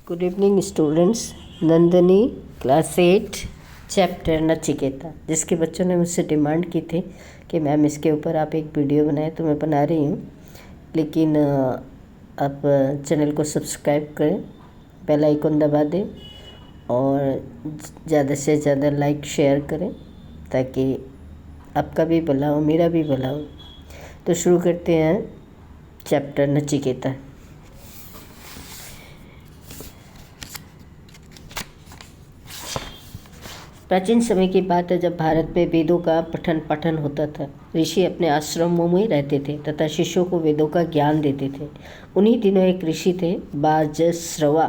Good evening students. Nandini class 8 chapter Nachiketa, जिसके बच्चों ने मुझसे डिमांड की थी कि मैम इसके ऊपर आप एक वीडियो बनाएं, तो मैं बना रही हूँ। लेकिन आप चैनल को सब्सक्राइब करें, बेल आइकन दबा दें और ज़्यादा से ज़्यादा लाइक शेयर करें ताकि आपका भी भला हो, मेरा भी भला हो। तो शुरू करते हैं चैप्टर नचिकेता। प्राचीन समय की बात है जब भारत में वेदों का पठन पाठन होता था। ऋषि अपने आश्रमों में रहते थे तथा शिष्यों को वेदों का ज्ञान देते थे। उन्हीं दिनों एक ऋषि थे, बाजस्रवा,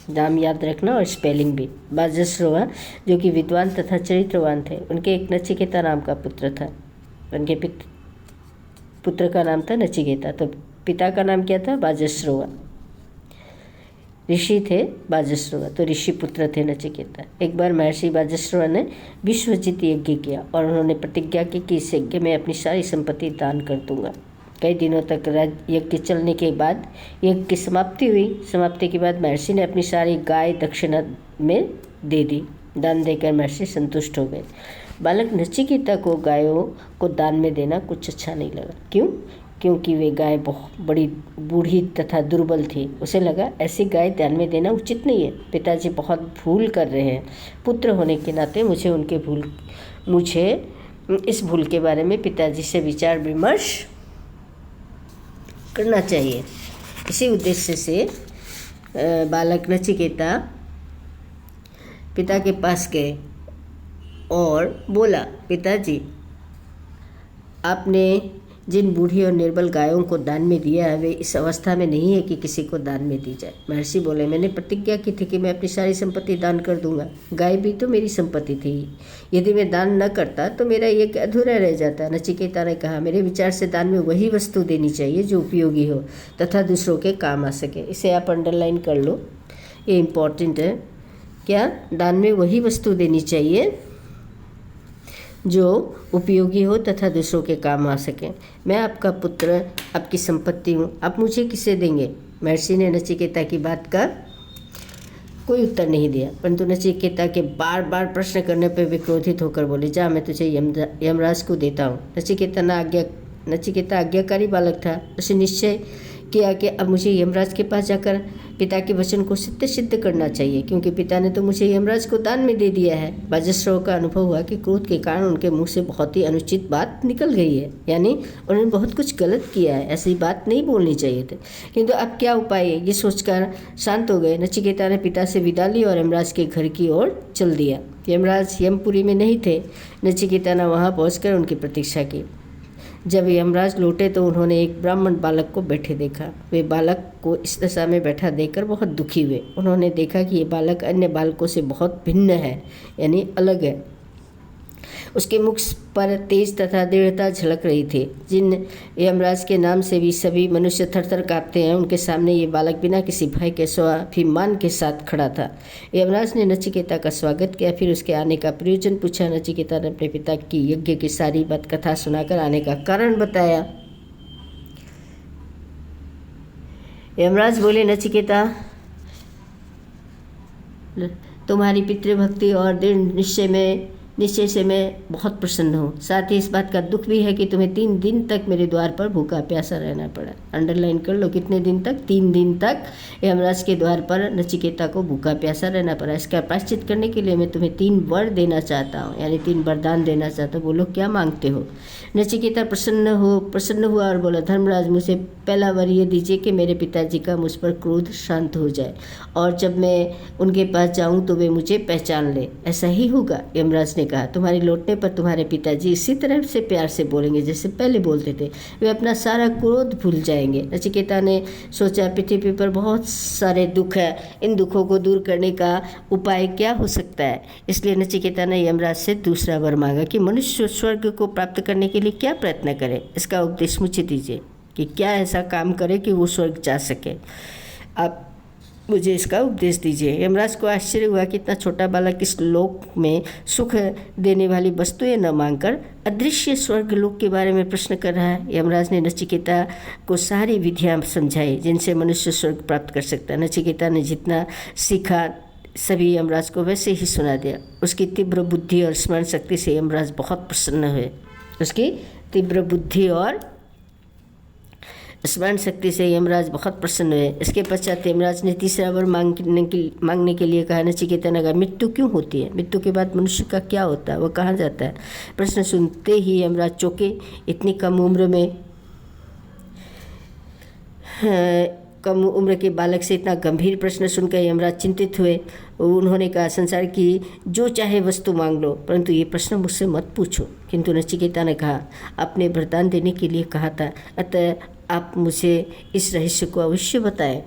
नाम याद रखना और स्पेलिंग भी, बाजस्रवा, जो कि विद्वान तथा चरित्रवान थे। उनके एक नचिकेता नाम का पुत्र था। उनके पुत्र का नाम था नचिकेता, तो पिता का नाम क्या था? बाजस्रवा। ऋषि थे बाजस्रवा, तो ऋषि पुत्र थे नचिकेता। एक बार महर्षि बाजस्रवा ने विश्वजित यज्ञ किया और उन्होंने प्रतिज्ञा की कि इस यज्ञ में अपनी सारी संपत्ति दान कर दूंगा। कई दिनों तक यज्ञ चलने के बाद यज्ञ की समाप्ति हुई। समाप्ति के बाद महर्षि ने अपनी सारी गाय दक्षिणा में दे दी। दान देकर महर्षि संतुष्ट हो गए। बालक नचिकेता को गायों को दान में देना कुछ अच्छा नहीं लगा। क्यों? क्योंकि वे गाय बहुत बड़ी बूढ़ी तथा दुर्बल थी। उसे लगा ऐसी गाय दान में देना उचित नहीं है। पिताजी बहुत भूल कर रहे हैं। पुत्र होने के नाते मुझे इस भूल के बारे में पिताजी से विचार विमर्श करना चाहिए। इसी उद्देश्य से बालक नचिकेता पिता के पास गए और बोला, पिताजी, आपने जिन बूढ़ी और निर्बल गायों को दान में दिया है वे इस अवस्था में नहीं है कि किसी को दान में दी जाए। महर्षि बोले, मैंने प्रतिज्ञा की थी कि मैं अपनी सारी संपत्ति दान कर दूंगा। गाय भी तो मेरी संपत्ति थी। यदि मैं दान न करता तो मेरा यज्ञ अधूरा रह जाता। नचिकेता ने कहा, मेरे विचार से दान में वही वस्तु देनी चाहिए जो उपयोगी हो तथा दूसरों के काम आ सके। इसे आप अंडरलाइन कर लो, ये इम्पॉर्टेंट है। क्या? दान में वही वस्तु देनी चाहिए जो उपयोगी हो तथा दूसरों के काम आ सके। मैं आपका पुत्र, आपकी संपत्ति हूँ, आप मुझे किसे देंगे? महर्षि ने नचिकेता की बात का कोई उत्तर नहीं दिया, परंतु नचिकेता के बार बार प्रश्न करने पर वे क्रोधित होकर बोले, जा, मैं तुझे यमराज को देता हूँ। नचिकेता आज्ञाकारी बालक था। उसे निश्चय किया कि अब मुझे यमराज के पास जाकर पिता के वचन को सिद्ध करना चाहिए, क्योंकि पिता ने तो मुझे यमराज को दान में दे दिया है। बाजस्रवा का अनुभव हुआ कि क्रोध के कारण उनके मुंह से बहुत ही अनुचित बात निकल गई है, यानी उन्होंने बहुत कुछ गलत किया है, ऐसी बात नहीं बोलनी चाहिए थी। किंतु अब क्या उपाय है, ये सोचकर शांत हो गए। नचिकेता ने पिता से विदा ली और यमराज के घर की ओर चल दिया। यमराज यमपुरी में नहीं थे। नचिकेता ने वहाँ पहुँचकर उनकी प्रतीक्षा की। जब यमराज लौटे तो उन्होंने एक ब्राह्मण बालक को बैठे देखा। वे बालक को इस दशा में बैठा देखकर बहुत दुखी हुए। उन्होंने देखा कि ये बालक अन्य बालकों से बहुत भिन्न है, यानी अलग है। उसके मुख पर तेज तथा दृढ़ता झलक रही थी। जिन यमराज के नाम से भी सभी मनुष्य थरथर काँपते हैं, उनके सामने ये बालक बिना किसी भय के स्वाभिमान के साथ खड़ा था। यमराज ने नचिकेता का स्वागत किया, फिर उसके आने का प्रयोजन पूछा। नचिकेता ने अपने पिता की यज्ञ की सारी बात कथा सुनाकर आने का कारण बताया। यमराज बोले, नचिकेता, तुम्हारी पितृभक्ति और दृढ़ निश्चय से मैं बहुत प्रसन्न हूँ। साथ ही इस बात का दुख भी है कि तुम्हें 3 दिन तक मेरे द्वार पर भूखा प्यासा रहना पड़ा। अंडरलाइन कर लो, कितने दिन तक? 3 दिन तक यमराज के द्वार पर नचिकेता को भूखा प्यासा रहना पड़ा। इसका प्रायश्चित करने के लिए मैं तुम्हें 3 वर देना चाहता हूँ, यानी 3 वरदान देना चाहता हूँ। बोलो, क्या मांगते हो? नचिकेता प्रसन्न हुआ और बोला, धर्मराज, मुझे पहला वर ये दीजिए कि मेरे पिताजी का मुझ पर क्रोध शांत हो जाए और जब मैं उनके पास जाऊँ तो वे मुझे पहचान ले। ऐसा ही होगा? यमराज ने कहा, तुम्हारे लौटने पर तुम्हारे पिताजी इसी तरह से प्यार से बोलेंगे जैसे पहले बोलते थे। वे अपना सारा क्रोध भूल जाएंगे। नचिकेता ने सोचा, पृथ्वी पर बहुत सारे दुख है, इन दुखों को दूर करने का उपाय क्या हो सकता है? इसलिए नचिकेता ने यमराज से दूसरा वर मांगा कि मनुष्य स्वर्ग को प्राप्त करने के लिए क्या प्रयत्न करे। इसका उपदेश मुझे दीजिए कि क्या ऐसा काम करे कि वो स्वर्ग जा सके। अब मुझे इसका उपदेश दीजिए। यमराज को आश्चर्य हुआ कि इतना छोटा बालक इस लोक में सुख देने वाली वस्तुएं न मांगकर अदृश्य स्वर्ग लोक के बारे में प्रश्न कर रहा है। यमराज ने नचिकेता को सारी विधियां समझाई जिनसे मनुष्य स्वर्ग प्राप्त कर सकता है। नचिकेता ने जितना सीखा सभी यमराज को वैसे ही सुना दिया। उसकी तीव्र बुद्धि और स्मरण शक्ति से यमराज बहुत प्रसन्न हुए। उसकी तीव्र बुद्धि और स्मरण शक्ति से यमराज बहुत प्रसन्न हुए। इसके पश्चात यमराज ने तीसरा वर मांगने के लिए कहा। नचिकेता ने कहा, मृत्यु क्यों होती है? मृत्यु के बाद मनुष्य का क्या होता है? वह कहाँ जाता है? प्रश्न सुनते ही यमराज चौंके। इतनी कम उम्र के बालक से इतना गंभीर प्रश्न सुनकर यमराज चिंतित हुए। उन्होंने कहा, संसार की जो चाहे वस्तु मांग लो, परंतु ये प्रश्न मुझसे मत पूछो। किंतु नचिकेता ने कहा, आपने वरदान देने के लिए कहा था, अतः आप मुझे इस रहस्य को अवश्य बताएं।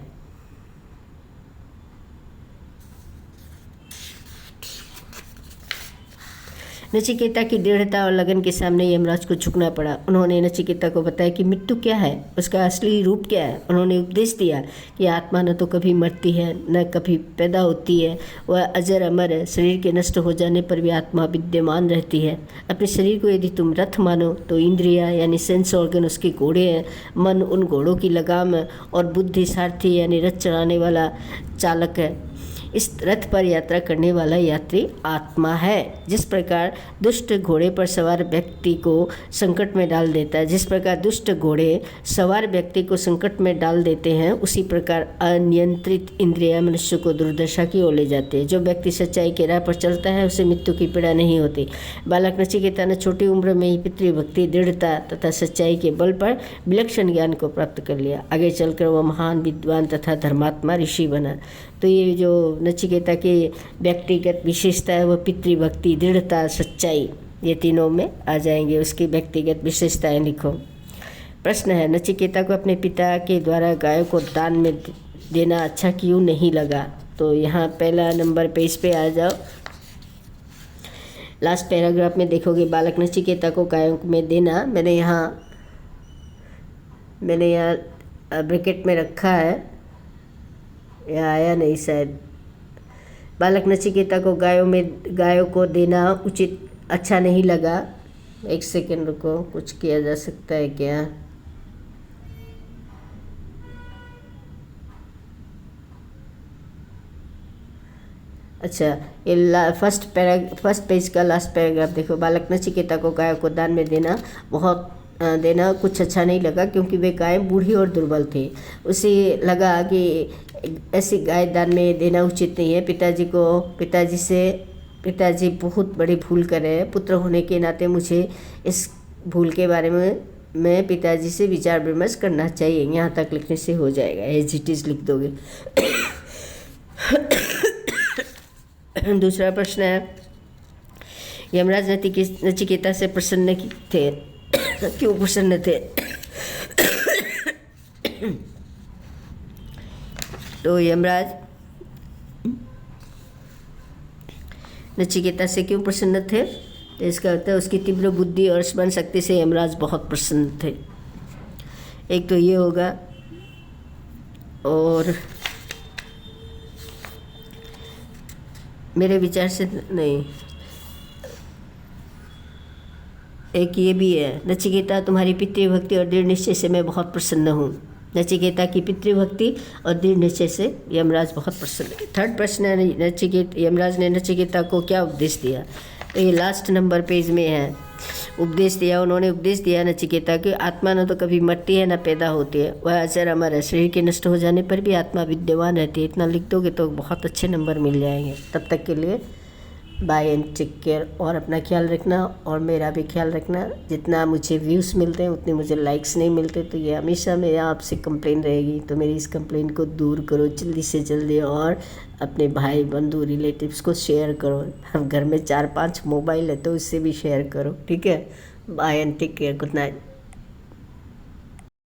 नचिकेता की दृढ़ता और लगन के सामने यमराज को झुकना पड़ा। उन्होंने नचिकेता को बताया कि मृत्यु क्या है, उसका असली रूप क्या है। उन्होंने उपदेश दिया कि आत्मा न तो कभी मरती है न कभी पैदा होती है, वह अजर अमर है। शरीर के नष्ट हो जाने पर भी आत्मा विद्यमान रहती है। अपने शरीर को यदि तुम रथ मानो तो इंद्रिया यानी सेंस ऑर्गन उसके घोड़े हैं, मन उन घोड़ों की लगाम है और बुद्धि सारथी यानी रथ चलाने वाला चालक है। इस रथ पर यात्रा करने वाला यात्री आत्मा है। जिस प्रकार दुष्ट घोड़े पर सवार व्यक्ति को संकट में डाल देता है, जिस प्रकार दुष्ट घोड़े सवार व्यक्ति को संकट में डाल देते हैं, उसी प्रकार अनियंत्रित इंद्रियां मनुष्य को दुर्दशा की ओर ले जाते हैं। जो व्यक्ति सच्चाई के राह पर चलता है उसे मृत्यु की पीड़ा नहीं होती। बालक नचिकेता ने छोटी उम्र में ही पितृभक्ति, दृढ़ता तथा सच्चाई के बल पर विलक्षण ज्ञान को प्राप्त कर लिया। आगे चलकर वह महान विद्वान तथा धर्मात्मा ऋषि बना। तो ये जो नचिकेता की व्यक्तिगत विशेषता है, वह पितृभक्ति, दृढ़ता, सच्चाई, ये तीनों में आ जाएंगे। उसकी व्यक्तिगत विशेषताएं लिखो। प्रश्न है, नचिकेता को अपने पिता के द्वारा गायों को दान में देना अच्छा क्यों नहीं लगा? तो यहाँ पहला नंबर पे इस पे आ जाओ। लास्ट पैराग्राफ में देखोगे, बालक नचिकेता को गायों में देना, मैंने यहाँ ब्रैकेट में रखा है, यह आया नहीं शायद। बालक नचिकेता को गायों को देना उचित अच्छा नहीं लगा। एक सेकेंड रुको, कुछ किया जा सकता है क्या? अच्छा, ये फर्स्ट पेज का लास्ट पैराग्राफ देखो। बालक नचिकेता को गायों को दान में देना कुछ अच्छा नहीं लगा, क्योंकि वे गायें बूढ़ी और दुर्बल थी। उसे लगा कि ऐसी गाय दान में देना उचित नहीं है। पिताजी बहुत बड़ी भूल कर रहे हैं। पुत्र होने के नाते मुझे इस भूल के बारे में पिताजी से विचार विमर्श करना चाहिए। यहाँ तक लिखने से हो जाएगा, एज इट इज़ लिख दोगे। दूसरा प्रश्न है, यमराज नचिकेता से प्रसन्न थे, क्यों प्रसन्न थे? तो यमराज नचिकेता से क्यों प्रसन्न थे? तो इसका अर्थ है उसकी तीव्र बुद्धि और स्मरण शक्ति से यमराज बहुत प्रसन्न थे। एक तो ये होगा, और मेरे विचार से नहीं, एक ये भी है, नचिकेता तुम्हारी पितृभक्ति और दृढ़ निश्चय से मैं बहुत प्रसन्न हूँ। नचिकेता की पितृभक्ति और दृढ़ निश्चय से यमराज बहुत प्रसन्न है। थर्ड प्रश्न है, यमराज ने नचिकेता को क्या उपदेश दिया? तो ये लास्ट नंबर पेज में है। उपदेश दिया, उन्होंने उपदेश दिया नचिकेता कि आत्मा न तो कभी मरती है न पैदा होती है, वह अजर अमर है। शरीर के नष्ट हो जाने पर भी आत्मा विद्यमान रहती है। इतना लिख दोगे तो बहुत अच्छे नंबर मिल जाएंगे। तब तक के लिए बाय एंड टेक केयर, और अपना ख्याल रखना और मेरा भी ख्याल रखना। जितना मुझे व्यूज़ मिलते हैं उतने मुझे लाइक्स नहीं मिलते, तो ये हमेशा मेरा आपसे कंप्लेन रहेगी। तो मेरी इस कंप्लेन को दूर करो जल्दी से जल्दी, और अपने भाई बंधु रिलेटिव्स को शेयर करो। अब घर में 4-5 मोबाइल है तो उससे भी शेयर करो, ठीक है? Bye and take care, good night.